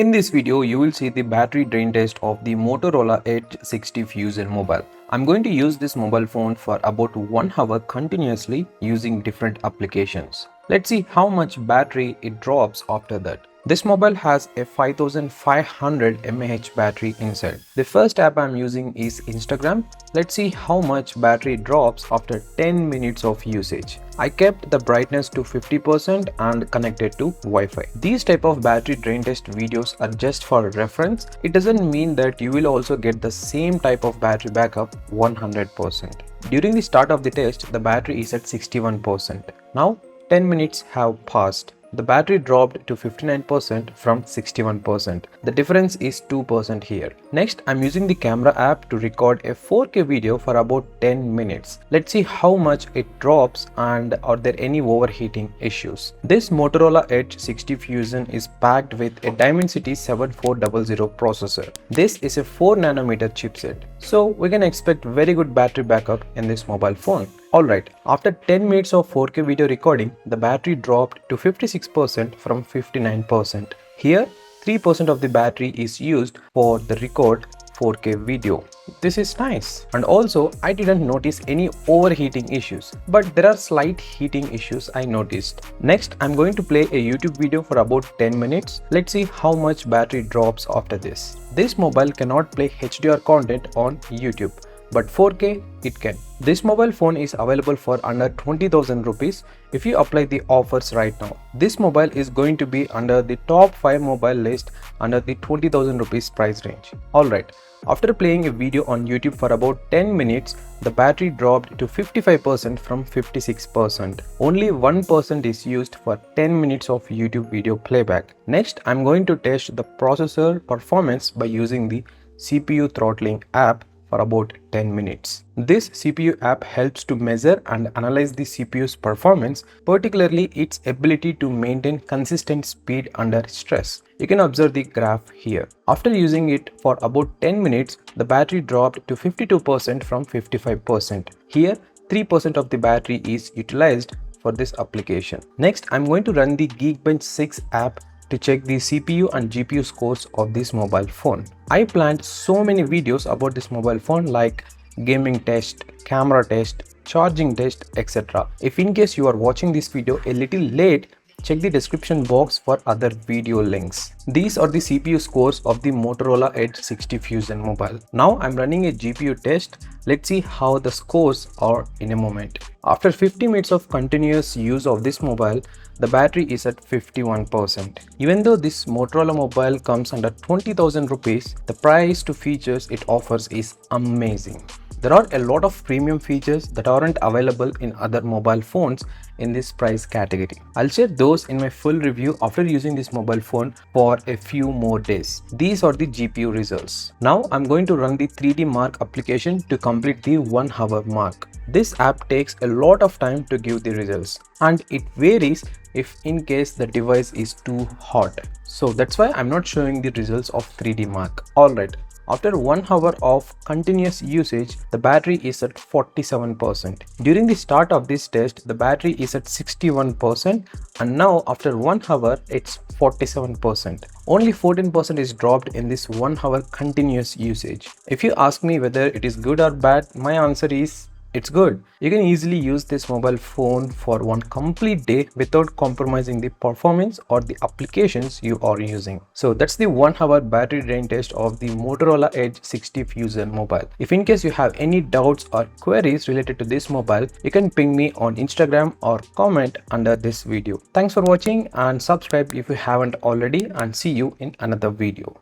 In this video, you will see the battery drain test of the Motorola Edge 60 Fusion mobile. I'm going to use this mobile phone for about 1 hour continuously using different applications. Let's see how much battery it drops after that. This mobile has a 5500 mAh battery inside. The first app I'm using is Instagram. Let's see how much battery drops after 10 minutes of usage. I kept the brightness to 50% and connected to Wi-Fi. These type of battery drain test videos are just for reference. It doesn't mean that you will also get the same type of battery backup 100%. During the start of the test, the battery is at 61%. Now 10 minutes have passed. The battery dropped to 59% from 61%. The difference is 2% here. Next, I'm using the camera app to record a 4K video for about 10 minutes. Let's see how much it drops and are there any overheating issues. This Motorola Edge 60 Fusion is packed with a Dimensity 7400 processor. This is a 4nm chipset. So we can expect very good battery backup in this mobile phone. Alright, after 10 minutes of 4K video recording, the battery dropped to 56% from 59%. Here, 3% of the battery is used for the record 4K video. This is nice. And also, I didn't notice any overheating issues, but there are slight heating issues I noticed. Next, I'm going to play a YouTube video for about 10 minutes. Let's see how much battery drops after this. This mobile cannot play HDR content on YouTube, but 4K it can. This mobile phone is available for under 20,000 rupees if you apply the offers right now. This mobile is going to be under the top 5 mobile list under the 20,000 rupees price range. Alright, after playing a video on YouTube for about 10 minutes, the battery dropped to 55% from 56%. Only 1% is used for 10 minutes of YouTube video playback. Next, I'm going to test the processor performance by using the CPU throttling app for about 10 minutes. This CPU app helps to measure and analyze the CPU's performance, particularly its ability to maintain consistent speed under stress. You can observe the graph here. After using it for about 10 minutes, the battery dropped to 52% from 55%. Here, 3% of the battery is utilized for this application. Next, I'm going to run the Geekbench 6 app to check the CPU and GPU scores of this mobile phone. I planned so many videos about this mobile phone like gaming test, camera test, charging test, etc. If in case you are watching this video a little late, check the description box for other video links. These are the CPU scores of the Motorola Edge 60 Fusion mobile. Now I'm running a GPU test. Let's see how the scores are in a moment. After 50 minutes of continuous use of this mobile, the battery is at 51%. Even though this Motorola mobile comes under 20,000 rupees, the price to features it offers is amazing. There are a lot of premium features that aren't available in other mobile phones in this price category. I'll share those in my full review after using this mobile phone for a few more days. These are the GPU results. Now I'm going to run the 3D Mark application to complete the 1 hour mark. This app takes a lot of time to give the results, and it varies if in case the device is too hot. So that's why I'm not showing the results of 3D Mark. Alright. After 1 hour of continuous usage, the battery is at 47%. During the start of this test, the battery is at 61%, and now after 1 hour, it's 47%. Only 14% is dropped in this 1 hour continuous usage. If you ask me whether it is good or bad, my answer is it's good. You can easily use this mobile phone for one complete day without compromising the performance or the applications you are using. So that's the 1 hour battery drain test of the Motorola Edge 60 Fusion mobile. If in case you have any doubts or queries related to this mobile, you can ping me on Instagram or comment under this video. Thanks for watching and subscribe if you haven't already, and see you in another video.